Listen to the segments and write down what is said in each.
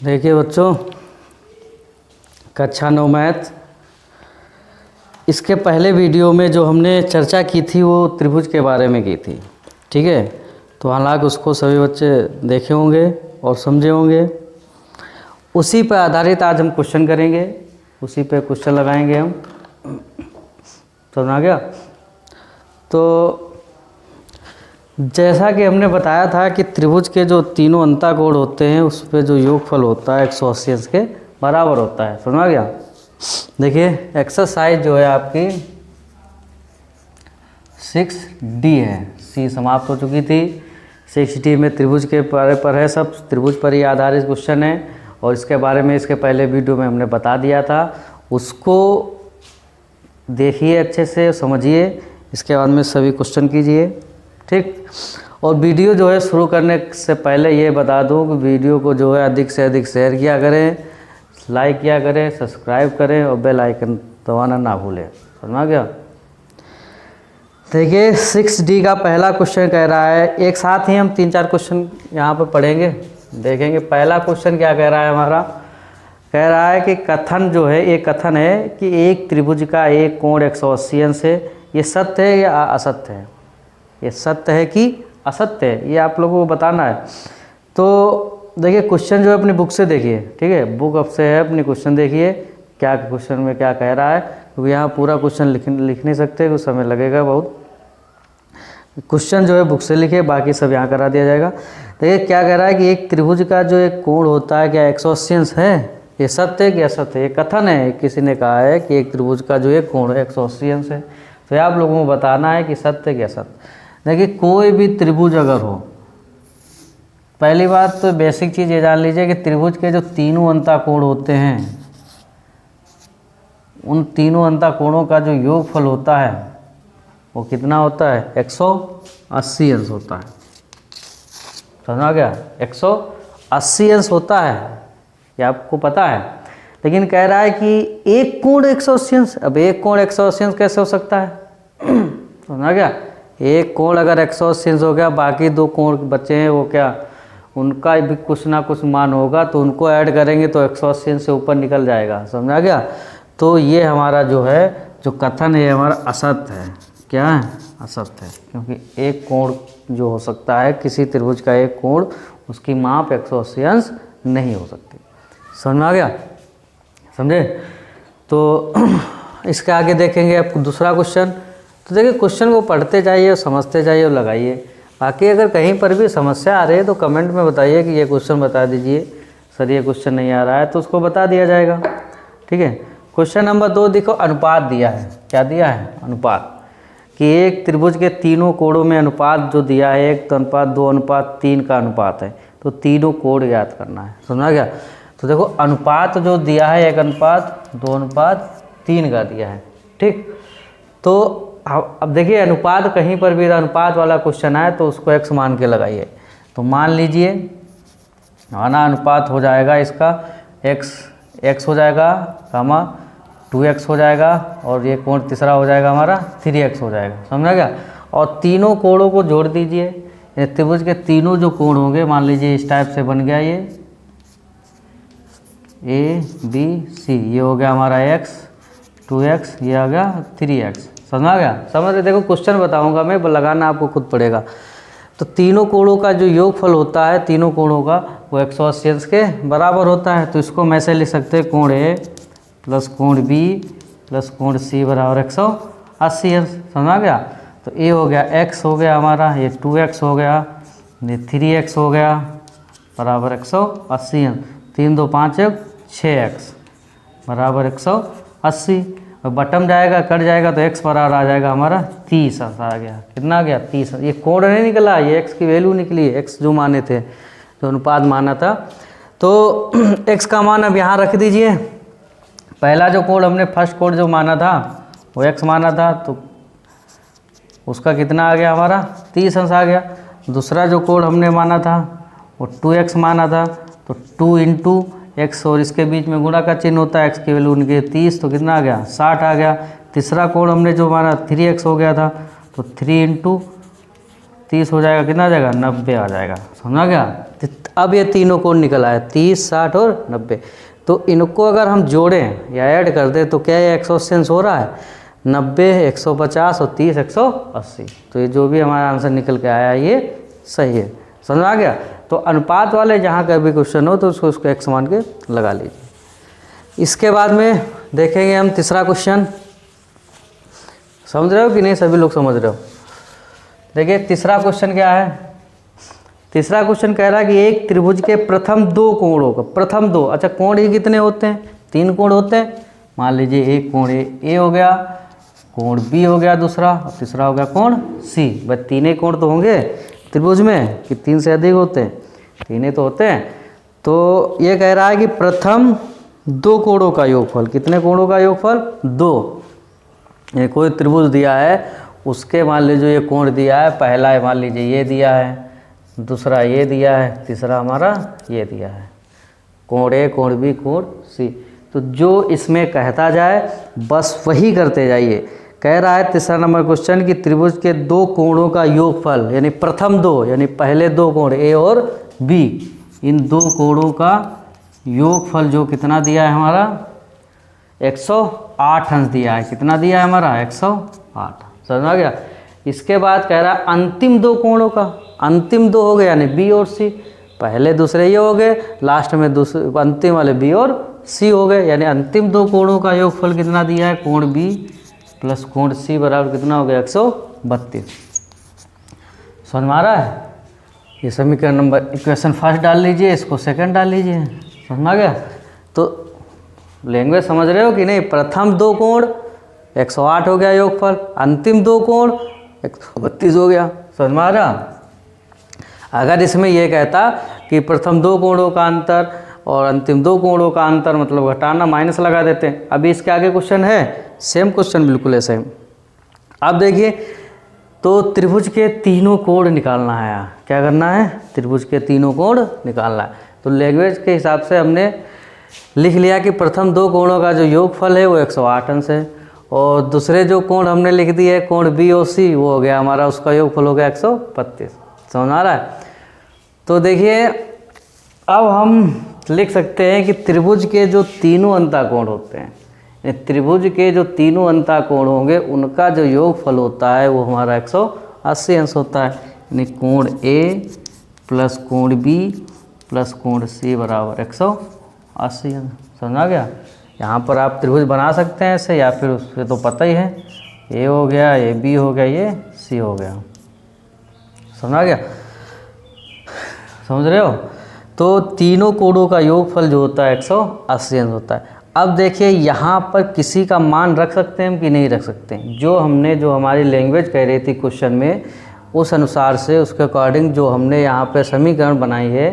देखिए बच्चों, कक्षा 9 मैथ, इसके पहले वीडियो में जो हमने चर्चा की थी वो त्रिभुज के बारे में की थी। ठीक है, तो हालांकि उसको सभी बच्चे देखे होंगे और समझे होंगे। उसी पर आधारित आज हम क्वेश्चन करेंगे, उसी पे क्वेश्चन लगाएंगे हम। समझ आ गया? तो जैसा कि हमने बताया था कि त्रिभुज के जो तीनों अंताकोण होते हैं उस पर जो योगफल होता है 180 अंश के बराबर होता है। समझ आ गया? देखिए एक्सरसाइज जो है आपकी 6D है, C समाप्त हो चुकी थी। 6D में त्रिभुज के बारे पर है, सब त्रिभुज पर ही आधारित क्वेश्चन है और इसके बारे में इसके पहले वीडियो में हमने बता दिया था। उसको देखिए, अच्छे से समझिए, इसके बाद में सभी क्वेश्चन कीजिए। ठीक, और वीडियो जो है शुरू करने से पहले ये बता दूं कि वीडियो को जो है अधिक से अधिक शेयर किया करें, लाइक किया करें, सब्सक्राइब करें और बेल आइकन दबाना ना भूलें। समझ आ गया? देखिए 6D का पहला क्वेश्चन कह रहा है, एक साथ ही हम 3-4 क्वेश्चन यहाँ पर पढ़ेंगे, देखेंगे। पहला क्वेश्चन क्या कह रहा है हमारा? कह रहा है कि कथन जो है, एक कथन है कि एक त्रिभुज का एक कोण 180 अंश है। ये सत्य है या असत्य है? ये सत्य है कि असत्य है, ये आप लोगों को बताना है। तो देखिए क्वेश्चन जो है अपनी बुक से देखिए। ठीक है, बुक अब से है, अपनी क्वेश्चन देखिए क्या क्वेश्चन में क्या कह रहा है, क्योंकि यहाँ पूरा क्वेश्चन लिख नहीं सकते, कुछ समय लगेगा बहुत। क्वेश्चन जो है बुक से लिखे, बाकी सब यहाँ करा दिया जाएगा। देखिए क्या कह रहा है कि एक त्रिभुज का जो एक कोण होता है क्या 180 अंश है? ये सत्य है कि असत्य है? ये कथन है, किसी ने कहा है कि एक त्रिभुज का जो एक कोण है 180 अंश है। तो आप लोगों को बताना है कि सत्य है कि असत्य। देखिए कोई भी त्रिभुज अगर हो, पहली बात तो बेसिक चीज़ ये जान लीजिए कि त्रिभुज के जो तीनों अंताकोण होते हैं, उन तीनों अंताकोणों का जो योगफल होता है वो कितना होता है? 180 अंश होता है। समझ आ गया? 180 अंश होता है, ये आपको पता है। लेकिन कह रहा है कि एक कोण 180 अंश। अब एक कोण 180 अंश कैसे हो सकता है? समझ आ गया? एक कोण अगर 180 अंश हो गया, बाकी दो कोण बचे हैं वो क्या, उनका भी कुछ ना कुछ मान होगा, तो उनको ऐड करेंगे तो 180 अंश से ऊपर निकल जाएगा। समझ आ गया? तो ये हमारा जो है जो कथन है हमारा असत्य है। क्या है? असत्य है, क्योंकि एक कोण जो हो सकता है, किसी त्रिभुज का एक कोण, उसकी माप 180 अंश नहीं हो सकती। समझ में आ गया? समझे? तो इसके आगे देखेंगे आपको दूसरा क्वेश्चन। तो देखिए क्वेश्चन को पढ़ते जाइए और समझते जाइए और लगाइए। बाकी अगर कहीं पर भी समस्या आ रही है तो कमेंट में बताइए कि ये क्वेश्चन बता दीजिए सर, ये क्वेश्चन नहीं आ रहा है, तो उसको बता दिया जाएगा। ठीक है, क्वेश्चन नंबर 2 देखो, अनुपात दिया है। क्या दिया है? अनुपात। कि एक त्रिभुज के तीनों कोणों में अनुपात जो दिया है 1:2:3 का अनुपात है, तो तीनों कोण ज्ञात करना है। समझा गया? तो देखो अनुपात जो दिया है 1:2:3 का दिया है। ठीक, तो अब देखिए अनुपात कहीं पर भी अनुपात वाला क्वेश्चन आए तो उसको x मान के लगाइए। तो मान लीजिए आना अनुपात हो जाएगा इसका x हो जाएगा, 2x हो जाएगा, और ये कोण तीसरा हो जाएगा हमारा 3x हो जाएगा। समझा गया? और तीनों कोणों को जोड़ दीजिए। त्रिभुज के तीनों जो कोण होंगे, मान लीजिए इस टाइप से बन गया, ये ABC, ये हो गया हमारा x, 2x, ये आ गया 3x। समझ आ गया? समझ रहे? देखो क्वेश्चन बताऊंगा मैं, लगाना आपको खुद पड़ेगा। तो तीनों कोणों का जो योगफल होता है तीनों कोणों का, वो 180 अंश के बराबर होता है। तो इसको मैं ऐसे लिख सकते हैं, कोण A प्लस कोण B प्लस कोण C बराबर 180 अंश। समझ आ गया? तो A हो गया x हो गया हमारा, ये 2x हो गया, ये 3x हो गया, बराबर 180 अंश। 3 2 5 6x बराबर 180। और बटम जाएगा, कट जाएगा, तो x बराबर आ जाएगा हमारा 30 अंश आ गया। कितना आ गया? 30। ये कोण नहीं निकला, ये x की वैल्यू निकली, x जो माने थे, जो अनुपात माना था। तो x का मान अब यहाँ रख दीजिए। पहला जो कोण हमने फर्स्ट कोण जो माना था वो x माना था, तो उसका कितना आ गया हमारा? 30 अंश आ गया। दूसरा जो कोण हमने माना था वो 2x माना था, तो 2 × x, और इसके बीच में गुणा का चिन्ह होता है, x की वैल्यू उनके 30, तो कितना आ गया? 60 आ गया। तीसरा कोण हमने जो माना 3x हो गया था, तो 3 × 30 हो जाएगा, कितना आ जाएगा? 90 आ जाएगा। समझा गया? अब ये तीनों कोण निकल आए 30, 60 और 90। तो इनको अगर हम जोड़ें या ऐड कर दें तो क्या ये 180 हो रहा है, 90, 150 और 30, 180। तो ये जो भी हमारा आंसर निकल के आया ये सही है। समझ आ गया। तो अनुपात वाले जहाँ का भी क्वेश्चन हो तो उसको x मान के लगा लीजिए। इसके बाद में देखेंगे हम तीसरा क्वेश्चन। समझ रहे हो कि नहीं, सभी लोग समझ रहे हो? देखिए तीसरा क्वेश्चन क्या है। तीसरा क्वेश्चन कह रहा है कि एक त्रिभुज के प्रथम दो कोणों का, प्रथम दो, अच्छा कोण ही कितने होते हैं, 3 कोण होते हैं। मान लीजिए एक कोण ए हो गया, कोण बी हो गया दूसरा, और तीसरा हो गया कोण सी। बस 3 कोण तो होंगे त्रिभुज में कि 3 से अधिक होते हैं, 3 तो होते हैं। तो ये कह रहा है कि प्रथम 2 कोणों का योगफल, कितने कोणों का योगफल, 2। ये कोई त्रिभुज दिया है, उसके मान लीजिए ये कोण दिया है, पहला है मान लीजिए ये दिया है, दूसरा ये दिया है, तीसरा हमारा ये दिया है, कोण ए, कोण बी, कोण सी। तो जो इसमें कहता जाए बस वही करते जाइए। कह रहा है तीसरा नंबर क्वेश्चन कि त्रिभुज के 2 कोणों का योगफल, यानी प्रथम 2, यानी पहले 2 कोण ए और बी, इन 2 कोणों का योगफल जो कितना दिया है हमारा, 108 अंश दिया है। कितना दिया है हमारा, 108। समझ आ गया। इसके बाद कह रहा है अंतिम 2 कोणों का, अंतिम 2 हो गए यानी बी और सी, पहले दूसरे ये हो गए, लास्ट में दूसरे अंतिम वाले बी और सी हो गए, यानी अंतिम 2 कोणों का योगफल कितना दिया है, कोण बी प्लस कोण सी बराबर कितना हो गया, 132। समझ में आ रहा है। ये समीकरण नंबर, इक्वेशन फर्स्ट डाल लीजिए, इसको सेकंड डाल लीजिए। समझ में आ गया। तो लैंग्वेज समझ रहे हो कि नहीं। प्रथम 2 कोण 108 हो गया योगफल, अंतिम 2 कोण 132 हो गया। समझ में आ रहा। अगर इसमें यह कहता कि प्रथम 2 कोणों का अंतर और अंतिम 2 कोणों का अंतर, मतलब घटाना, माइनस लगा देते हैं। अभी इसके आगे क्वेश्चन है, सेम क्वेश्चन बिल्कुल है सेम। अब देखिए, तो त्रिभुज के तीनों कोण निकालना है। क्या करना है, त्रिभुज के तीनों कोण निकालना है। तो लैंग्वेज के हिसाब से हमने लिख लिया कि प्रथम 2 कोणों का जो योगफल है वो 108 अंश है, और दूसरे जो कोण हमने लिख दिए कोण बी और सी, वो हो गया हमारा, उसका योगफल हो गया 132। समझ आ रहा है। तो देखिए अब हम लिख सकते हैं कि त्रिभुज के जो तीनों अंतःकोण होते हैं, त्रिभुज के जो तीनों अंतःकोण होंगे उनका जो योगफल होता है वो हमारा 180 अंश होता है। यानी कोण ए प्लस कोण बी प्लस कोण सी बराबर 180 अंश। समझ आ गया। यहाँ पर आप त्रिभुज बना सकते हैं ऐसे, या फिर उससे तो पता ही है, ए हो गया, ये बी हो गया, ये सी हो गया। समझ आ गया। समझ रहे हो। तो तीनों कोणों का योगफल जो होता है 180 अंश होता है। अब देखिए यहाँ पर किसी का मान रख सकते हैं हम कि नहीं रख सकते हैं। जो हमारी लैंग्वेज कह रही थी क्वेश्चन में, उस अनुसार से, उसके अकॉर्डिंग जो हमने यहाँ पे समीकरण बनाई है,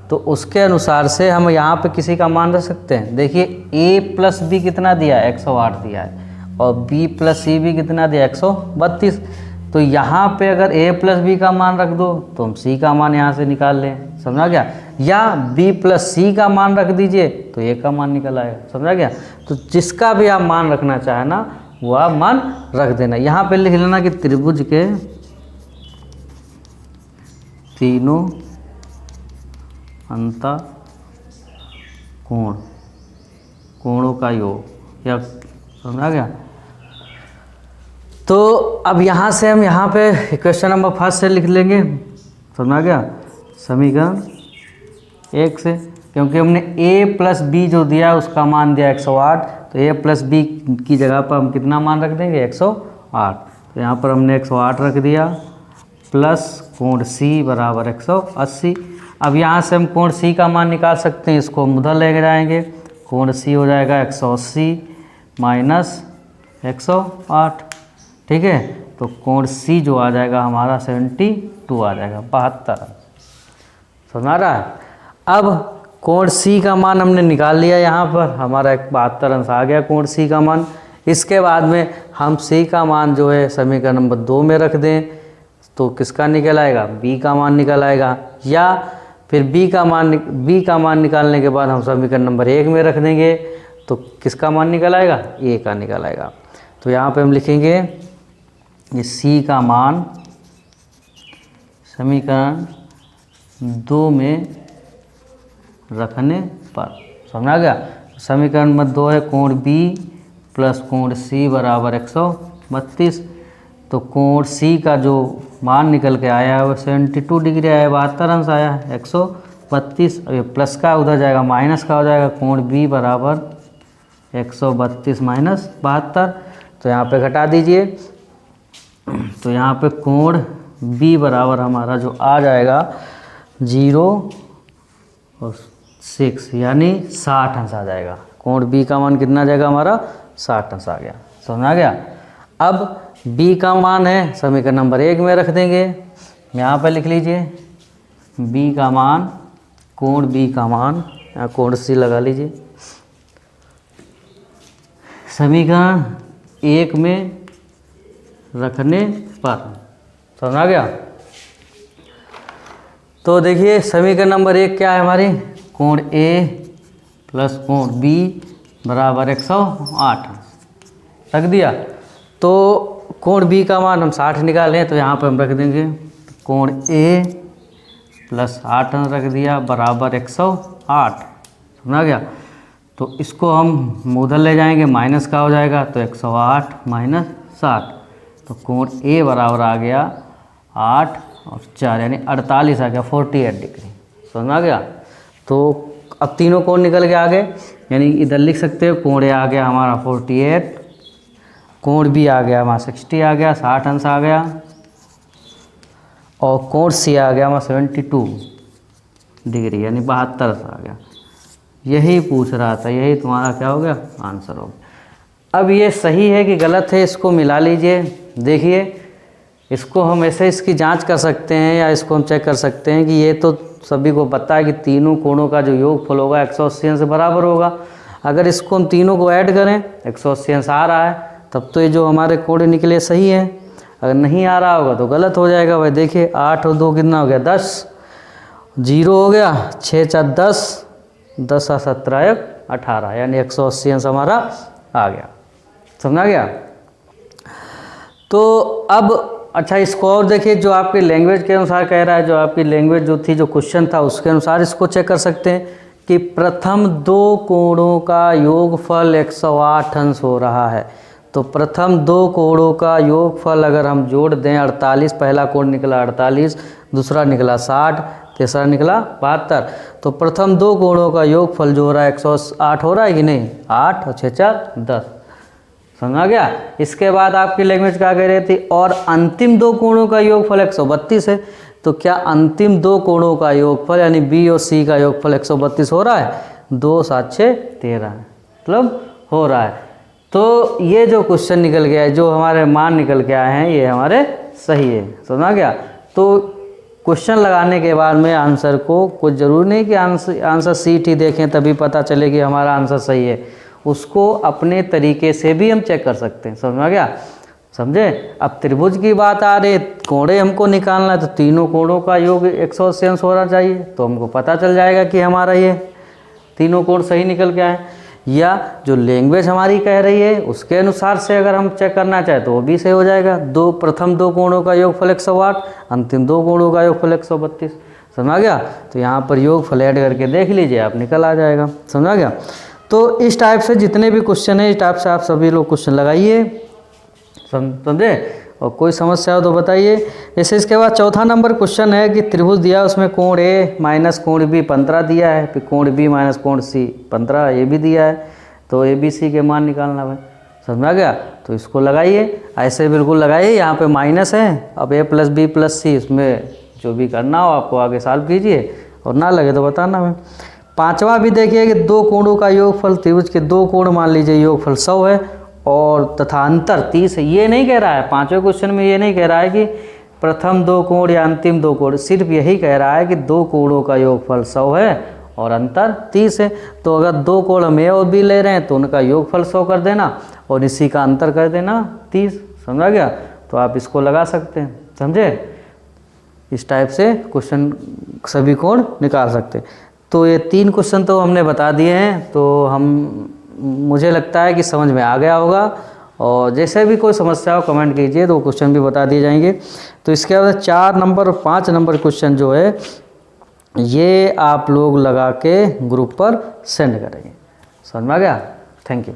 तो उसके अनुसार से हम यहाँ पे किसी का मान रख सकते हैं। देखिए a प्लस बी कितना दिया है, 108 दिया है, और b प्लस सी भी कितना दिया, 132। तो यहाँ पे अगर a प्लस बी का मान रख दो तो हम c का मान यहाँ से निकाल लें। समझा गया। या b प्लस सी का मान रख दीजिए तो a का मान निकल आएगा। समझा गया। तो जिसका भी आप मान रखना चाहे ना, वो आप मान रख देना। यहाँ पे लिख लेना कि त्रिभुज के तीनों अंतःकोण, कोणों का योग, या समझा गया। तो अब यहाँ से हम यहाँ पे क्वेश्चन नंबर फर्स्ट से लिख लेंगे। समझा गया। समीकरण 1 से, क्योंकि हमने a प्लस बी जो दिया उसका मान दिया 108, तो a प्लस बी की जगह पर हम कितना मान रख देंगे, 108। तो यहाँ पर हमने 108 रख दिया, प्लस कोण c बराबर 180। अब यहाँ से हम कोण c का मान निकाल सकते हैं, इसको हम उधर ले जाएंगे। कोण c हो जाएगा 180 माइनस 108। ठीक है। तो कोण c जो आ जाएगा हमारा 72 आ जाएगा, 72। समझ आ रहा है। अब कोण c का मान हमने निकाल लिया, यहाँ पर हमारा 72 अंश आ गया कोण c का मान। इसके बाद में हम c का मान जो है समीकरण नंबर 2 में रख दें तो किसका निकल आएगा, b का मान निकल आएगा। या फिर b का मान निकालने के बाद हम समीकरण नंबर 1 में रख देंगे तो किसका मान निकल आएगा, a का निकल आएगा। तो यहाँ पे हम लिखेंगे ये c का मान समीकरण 2 में रखने पर। समझ आ गया। समीकरण नंबर 2 है कोण बी प्लस कोण सी बराबर 132। तो कोण सी का जो मान निकल के आया है वो 72 डिग्री आया, 72 अंश आया, 132। अब ये प्लस का उधर जाएगा माइनस का हो जाएगा, कोण बी बराबर 132 माइनस 72। तो यहाँ पे घटा दीजिए, तो यहाँ पे कोण बी बराबर हमारा जो आ जाएगा 0.6 यानी 60 अंश आ जाएगा। कोण बी का मान कितना आ जाएगा हमारा 60 अंश आ गया। समझ आ गया। अब बी का मान है समीकरण नंबर 1 में रख देंगे, यहाँ पे लिख लीजिए बी का मान, कोण बी का मान, यहाँ कोण सी लगा लीजिए समीकरण 1 में रखने पर। समझ आ गया। तो देखिए समीकरण नंबर 1 क्या है हमारी, कोण ए प्लस कोण बी बराबर 108 रख दिया। तो कोण बी का मान हम 60 निकालें, तो यहाँ पर हम रख देंगे कोण ए प्लस 8 रख दिया बराबर 108। समझ आ गया। तो इसको हम उधर ले जाएंगे, माइनस का हो जाएगा, तो 108 माइनस 60। तो कोण ए बराबर आ गया 8 और 4 यानी 48 आ गया, 48 डिग्री। समझ आ गया। तो अब तीनों कोण निकल के आ गए, यानी इधर लिख सकते हो कोण ए आ गया हमारा 48, कोण बी आ गया हमारा 60 आ गया, 60 अंश आ गया, और कोण सी आ गया हमारा 72 डिग्री यानी 72 अंश आ गया। यही पूछ रहा था, यही तुम्हारा क्या हो गया आंसर हो गया। अब ये सही है कि गलत है इसको मिला लीजिए। देखिए इसको हम ऐसे इसकी जांच कर सकते हैं या इसको हम चेक कर सकते हैं कि ये तो सभी को पता है कि तीनों कोणों का जो योगफल होगा 180 अंश बराबर होगा। अगर इसको हम तीनों को ऐड करें 180 अंश आ रहा है, तब तो ये जो हमारे कोण निकले सही है। अगर नहीं आ रहा होगा तो गलत हो जाएगा। भाई देखिए 8 और 2 कितना हो गया 10, 0 हो गया, 6 4 10, 10 और 17 18 यानी 180 अंश हमारा आ गया। समझा गया। तो अब अच्छा इसको और देखिए, जो आपकी लैंग्वेज के अनुसार कह रहा है, जो आपकी लैंग्वेज जो थी, जो क्वेश्चन था उसके अनुसार इसको चेक कर सकते हैं कि प्रथम 2 कोणों का योगफल 108 अंश हो रहा है। तो प्रथम 2 कोणों का योगफल अगर हम जोड़ दें 48, पहला कोण निकला 48, दूसरा निकला 60, तीसरा निकला 72। तो प्रथम 2 कोणों का योगफल जो हो रहा है 108 हो रहा है कि नहीं, 8 और 6 4 10। समझा गया। इसके बाद आपकी लैंग्वेज क्या कह रही थी, और अंतिम 2 कोणों का योगफल 132 है। तो क्या अंतिम 2 कोणों का योगफल यानी बी और सी का योगफल 132 हो रहा है, 2 7 6 13 मतलब हो रहा है। तो ये जो क्वेश्चन निकल गया है, जो हमारे मान निकल के आए हैं, ये हमारे सही है। समझा गया। तो क्वेश्चन लगाने के बाद में आंसर को कुछ ज़रूरी नहीं कि आंसर सीट ही देखें तभी पता चले कि हमारा आंसर सही है, उसको अपने तरीके से भी हम चेक कर सकते हैं। समझ आ गया। समझे। अब त्रिभुज की बात आ रही, कोणे हमको निकालना है, तो तीनों कोणों का योग 180 अंश होना चाहिए, तो हमको पता चल जाएगा कि हमारा ये तीनों कोण सही निकल के आए। या जो लैंग्वेज हमारी कह रही है उसके अनुसार से अगर हम चेक करना चाहें तो वो भी सही हो जाएगा। प्रथम 2 कोणों का योगफल 108, अंतिम 2 कोणों का योगफल 132। समझ आ गया। तो यहाँ पर योगफल ऐड करके देख लीजिए, आप निकल आ जाएगा। समझ आ गया। तो इस टाइप से जितने भी क्वेश्चन है, इस टाइप से आप सभी लोग क्वेश्चन लगाइए। समझे। और कोई समस्या हो तो बताइए। जैसे इसके बाद चौथा नंबर क्वेश्चन है कि त्रिभुज दिया, उसमें कोण ए माइनस कोण बी 15 दिया है, फिर कोण बी माइनस कोण सी 15 ये भी दिया है। तो ए बी सी के मान निकालना है। समझ आ गया। तो इसको लगाइए, ऐसे बिल्कुल लगाइए। यहाँ पे माइनस है, अब ए प्लस बी प्लस सी, इसमें जो भी करना हो आपको आगे सॉल्व कीजिए, और ना लगे तो बताना मैं। पांचवा भी देखिए कि 2 कोणों का योगफल, त्रिभुज के 2 कोण मान लीजिए योगफल 100 है और तथा अंतर 30 है। ये नहीं कह रहा है, पांचवें क्वेश्चन में ये नहीं कह रहा है कि प्रथम 2 कोण या अंतिम 2 कोण, सिर्फ यही कह रहा है कि 2 कोणों का योगफल 100 है और अंतर 30 है। तो अगर 2 कोण हम ए और बी ले रहे हैं तो उनका योगफल 100 कर देना और इसी का अंतर कर देना 30। समझा गया। तो आप इसको लगा सकते हैं। समझे। इस टाइप से क्वेश्चन सभी कोण निकाल सकते हैं। तो ये 3 क्वेश्चन तो हमने बता दिए हैं, तो मुझे लगता है कि समझ में आ गया होगा। और जैसे भी कोई समस्या हो कमेंट कीजिए, तो क्वेश्चन भी बता दिए जाएंगे। तो इसके बाद 4 नंबर और 5 नंबर क्वेश्चन जो है ये आप लोग लगा के ग्रुप पर सेंड करेंगे। समझ में आ गया? Thank you.